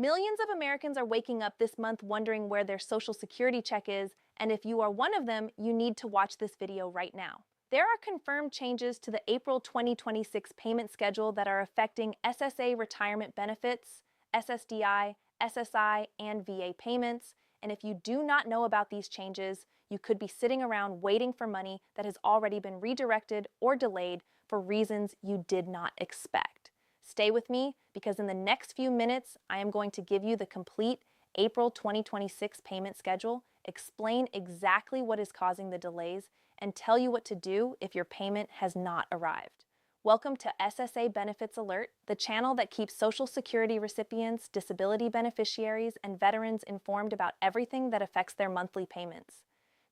Millions of Americans are waking up this month wondering where their Social Security check is, and if you are one of them, you need to watch this video right now. There are confirmed changes to the April 2026 payment schedule that are affecting SSA retirement benefits, SSDI, SSI, and VA payments, and if you do not know about these changes, you could be sitting around waiting for money that has already been redirected or delayed for reasons you did not expect. Stay with me because in the next few minutes, I am going to give you the complete April 2026 payment schedule, explain exactly what is causing the delays, and tell you what to do if your payment has not arrived. Welcome to SSA Benefits Alert, the channel that keeps Social Security recipients, disability beneficiaries, and veterans informed about everything that affects their monthly payments.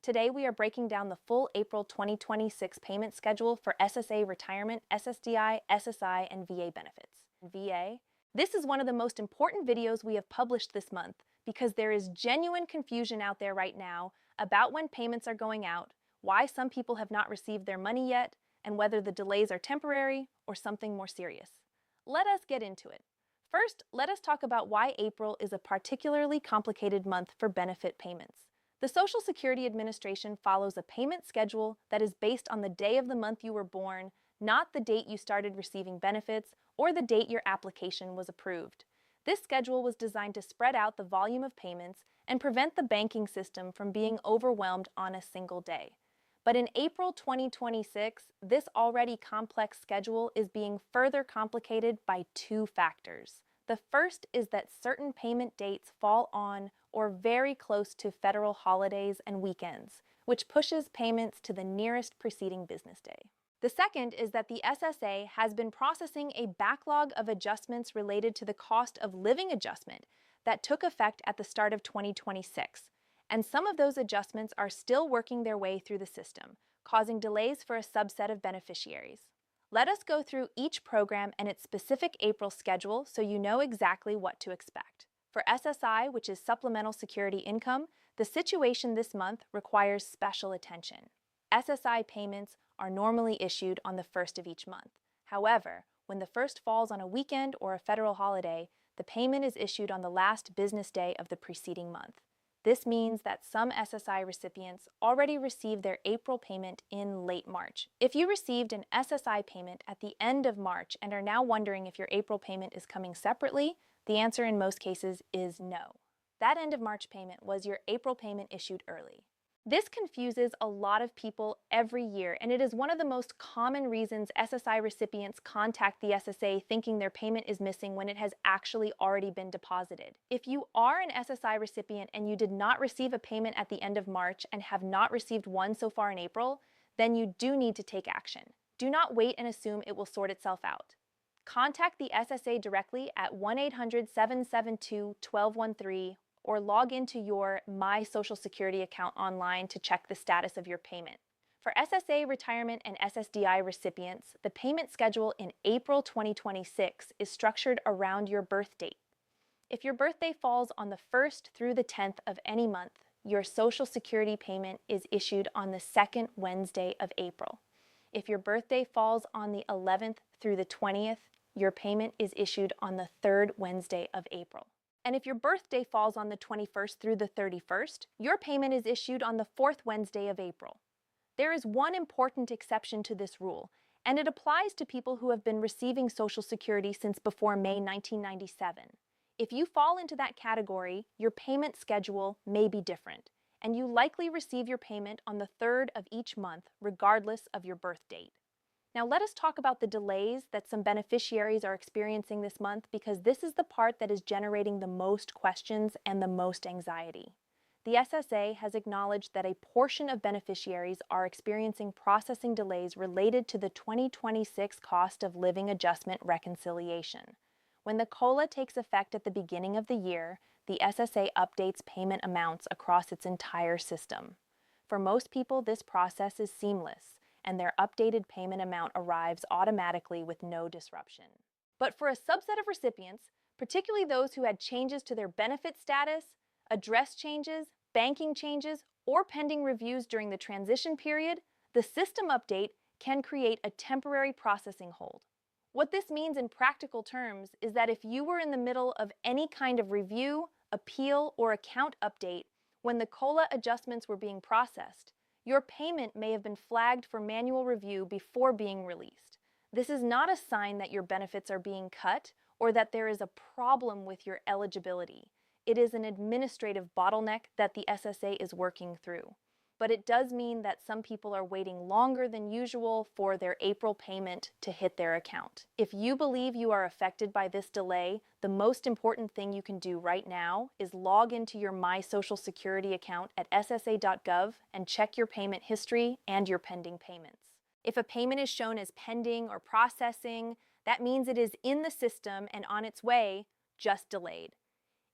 Today, we are breaking down the full April 2026 payment schedule for SSA retirement, SSDI, SSI, and VA benefits. VA. This is one of the most important videos we have published this month because there is genuine confusion out there right now about when payments are going out, why some people have not received their money yet, and whether the delays are temporary or something more serious. Let us get into it. First, let us talk about why April is a particularly complicated month for benefit payments. The Social Security Administration follows a payment schedule that is based on the day of the month you were born, not the date you started receiving benefits or the date your application was approved. This schedule was designed to spread out the volume of payments and prevent the banking system from being overwhelmed on a single day. But in April 2026, this already complex schedule is being further complicated by two factors. The first is that certain payment dates fall on or very close to federal holidays and weekends, which pushes payments to the nearest preceding business day. The second is that the SSA has been processing a backlog of adjustments related to the cost of living adjustment that took effect at the start of 2026, and some of those adjustments are still working their way through the system, causing delays for a subset of beneficiaries. Let us go through each program and its specific April schedule so you know exactly what to expect. For SSI, which is Supplemental Security Income, the situation this month requires special attention. SSI payments are normally issued on the first of each month. However, when the first falls on a weekend or a federal holiday, the payment is issued on the last business day of the preceding month. This means that some SSI recipients already received their April payment in late March. If you received an SSI payment at the end of March and are now wondering if your April payment is coming separately, the answer in most cases is no. That end of March payment was your April payment issued early. This confuses a lot of people every year, and it is one of the most common reasons SSI recipients contact the SSA thinking their payment is missing when it has actually already been deposited. If you are an SSI recipient and you did not receive a payment at the end of March and have not received one so far in April, then you do need to take action. Do not wait and assume it will sort itself out. Contact the SSA directly at 1-800-772-1213 or log into your My Social Security account online to check the status of your payment. For SSA retirement and SSDI recipients, the payment schedule in April 2026 is structured around your birth date. If your birthday falls on the 1st through the 10th of any month, your Social Security payment is issued on the second Wednesday of April. If your birthday falls on the 11th through the 20th, your payment is issued on the third Wednesday of April. And if your birthday falls on the 21st through the 31st, your payment is issued on the fourth Wednesday of April. There is one important exception to this rule, and it applies to people who have been receiving Social Security since before May 1997. If you fall into that category, your payment schedule may be different, and you likely receive your payment on the third of each month, regardless of your birth date. Now let us talk about the delays that some beneficiaries are experiencing this month because this is the part that is generating the most questions and the most anxiety. The SSA has acknowledged that a portion of beneficiaries are experiencing processing delays related to the 2026 cost of living adjustment reconciliation. When the COLA takes effect at the beginning of the year, the SSA updates payment amounts across its entire system. For most people, this process is seamless, and their updated payment amount arrives automatically with no disruption. But for a subset of recipients, particularly those who had changes to their benefit status, address changes, banking changes, or pending reviews during the transition period, the system update can create a temporary processing hold. What this means in practical terms is that if you were in the middle of any kind of review, appeal, or account update when the COLA adjustments were being processed, your payment may have been flagged for manual review before being released. This is not a sign that your benefits are being cut or that there is a problem with your eligibility. It is an administrative bottleneck that the SSA is working through. But it does mean that some people are waiting longer than usual for their April payment to hit their account. If you believe you are affected by this delay, the most important thing you can do right now is log into your My Social Security account at ssa.gov and check your payment history and your pending payments. If a payment is shown as pending or processing, that means it is in the system and on its way, just delayed.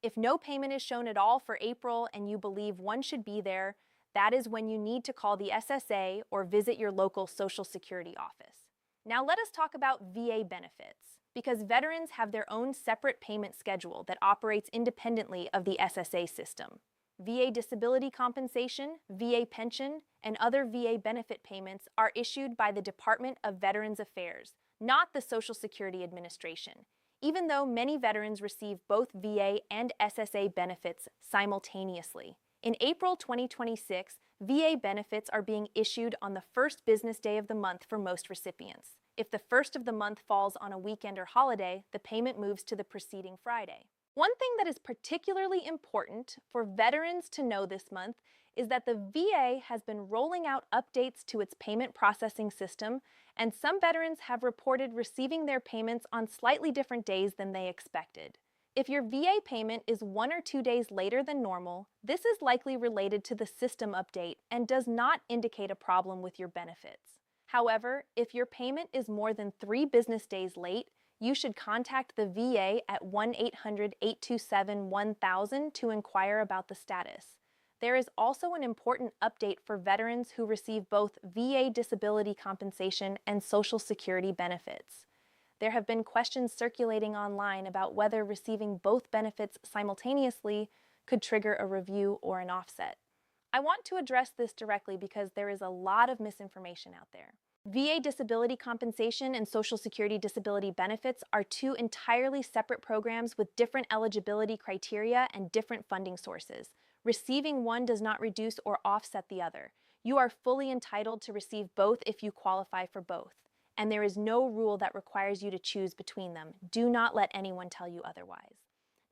If no payment is shown at all for April and you believe one should be there, that is when you need to call the SSA or visit your local Social Security office. Now let us talk about VA benefits, because veterans have their own separate payment schedule that operates independently of the SSA system. VA disability compensation, VA pension, and other VA benefit payments are issued by the Department of Veterans Affairs, not the Social Security Administration, even though many veterans receive both VA and SSA benefits simultaneously. In April 2026, VA benefits are being issued on the first business day of the month for most recipients. If the first of the month falls on a weekend or holiday, the payment moves to the preceding Friday. One thing that is particularly important for veterans to know this month is that the VA has been rolling out updates to its payment processing system, and some veterans have reported receiving their payments on slightly different days than they expected. If your VA payment is 1 or 2 days later than normal, this is likely related to the system update and does not indicate a problem with your benefits. However, if your payment is more than 3 business days late, you should contact the VA at 1-800-827-1000 to inquire about the status. There is also an important update for veterans who receive both VA disability compensation and Social Security benefits. There have been questions circulating online about whether receiving both benefits simultaneously could trigger a review or an offset. I want to address this directly because there is a lot of misinformation out there. VA disability compensation and Social Security disability benefits are 2 entirely separate programs with different eligibility criteria and different funding sources. Receiving one does not reduce or offset the other. You are fully entitled to receive both if you qualify for both, and there is no rule that requires you to choose between them. Do not let anyone tell you otherwise.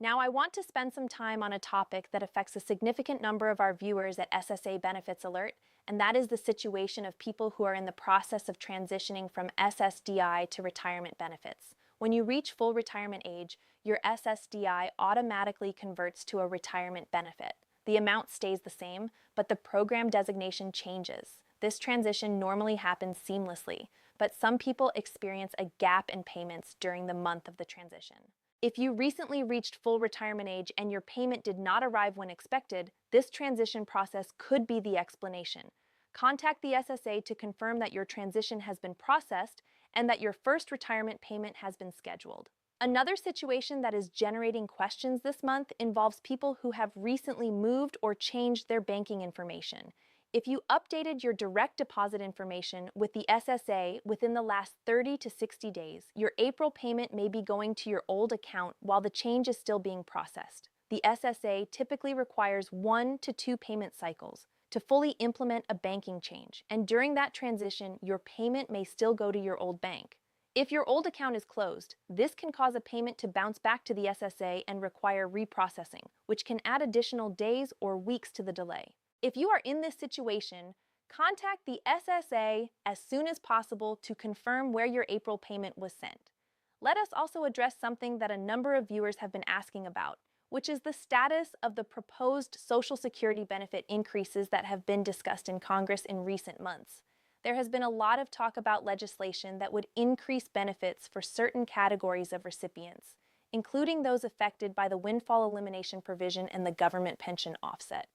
Now, I want to spend some time on a topic that affects a significant number of our viewers at SSA Benefits Alert, and that is the situation of people who are in the process of transitioning from SSDI to retirement benefits. When you reach full retirement age, your SSDI automatically converts to a retirement benefit. The amount stays the same, but the program designation changes. This transition normally happens seamlessly, but some people experience a gap in payments during the month of the transition. If you recently reached full retirement age and your payment did not arrive when expected, this transition process could be the explanation. Contact the SSA to confirm that your transition has been processed and that your first retirement payment has been scheduled. Another situation that is generating questions this month involves people who have recently moved or changed their banking information. If you updated your direct deposit information with the SSA within the last 30 to 60 days, your April payment may be going to your old account while the change is still being processed. The SSA typically requires 1 to 2 payment cycles to fully implement a banking change, and during that transition, your payment may still go to your old bank. If your old account is closed, this can cause a payment to bounce back to the SSA and require reprocessing, which can add additional days or weeks to the delay. If you are in this situation, contact the SSA as soon as possible to confirm where your April payment was sent. Let us also address something that a number of viewers have been asking about, which is the status of the proposed Social Security benefit increases that have been discussed in Congress in recent months. There has been a lot of talk about legislation that would increase benefits for certain categories of recipients, including those affected by the windfall elimination provision and the government pension offset.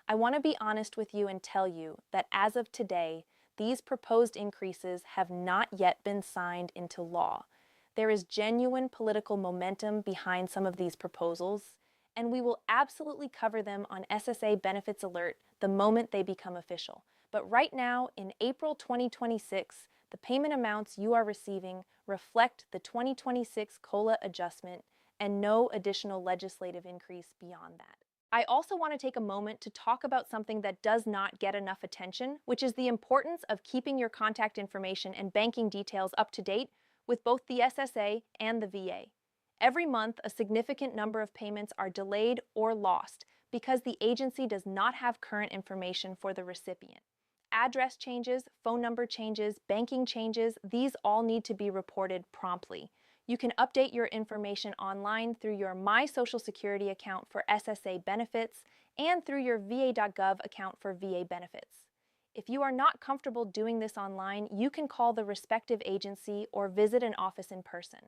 I want to be honest with you and tell you that as of today, these proposed increases have not yet been signed into law. There is genuine political momentum behind some of these proposals, and we will absolutely cover them on SSA Benefits Alert the moment they become official. But right now, in April 2026, the payment amounts you are receiving reflect the 2026 COLA adjustment and no additional legislative increase beyond that. I also want to take a moment to talk about something that does not get enough attention, which is the importance of keeping your contact information and banking details up to date with both the SSA and the VA. Every month, a significant number of payments are delayed or lost because the agency does not have current information for the recipient. Address changes, phone number changes, banking changes, these all need to be reported promptly. You can update your information online through your My Social Security account for SSA benefits and through your va.gov account for VA benefits. If you are not comfortable doing this online, you can call the respective agency or visit an office in person.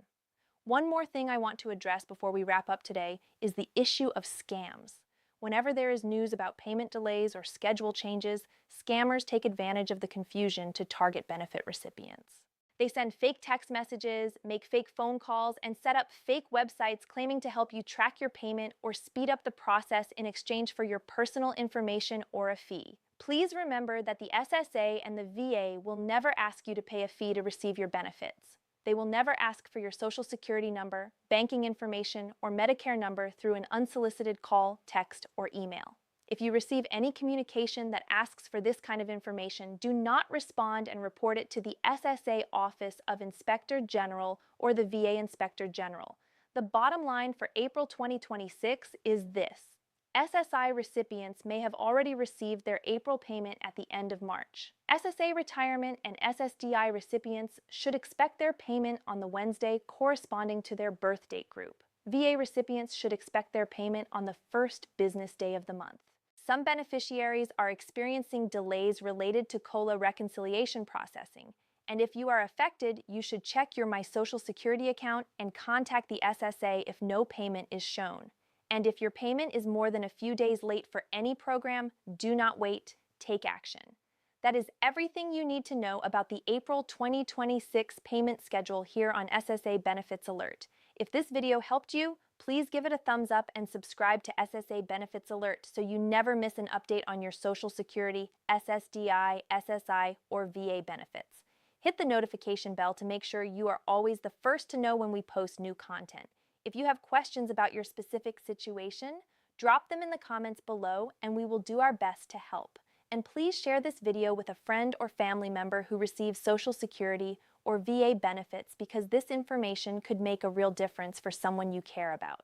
One more thing I want to address before we wrap up today is the issue of scams. Whenever there is news about payment delays or schedule changes, scammers take advantage of the confusion to target benefit recipients. They send fake text messages, make fake phone calls, and set up fake websites claiming to help you track your payment or speed up the process in exchange for your personal information or a fee. Please remember that the SSA and the VA will never ask you to pay a fee to receive your benefits. They will never ask for your Social Security number, banking information, or Medicare number through an unsolicited call, text, or email. If you receive any communication that asks for this kind of information, do not respond and report it to the SSA Office of Inspector General or the VA Inspector General. The bottom line for April 2026 is this. SSI recipients may have already received their April payment at the end of March. SSA retirement and SSDI recipients should expect their payment on the Wednesday corresponding to their birth date group. VA recipients should expect their payment on the first business day of the month. Some beneficiaries are experiencing delays related to COLA reconciliation processing, and if you are affected, you should check your My Social Security account and contact the SSA if no payment is shown. And if your payment is more than a few days late for any program, do not wait, take action. That is everything you need to know about the April 2026 payment schedule here on SSA Benefits Alert. If this video helped you, please give it a thumbs up and subscribe to SSA Benefits Alert so you never miss an update on your Social Security, SSDI, SSI, or VA benefits. Hit the notification bell to make sure you are always the first to know when we post new content. If you have questions about your specific situation, drop them in the comments below and we will do our best to help. And please share this video with a friend or family member who receives Social Security or VA benefits because this information could make a real difference for someone you care about.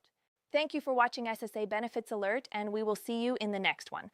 Thank you for watching SSA Benefits Alert, and we will see you in the next one.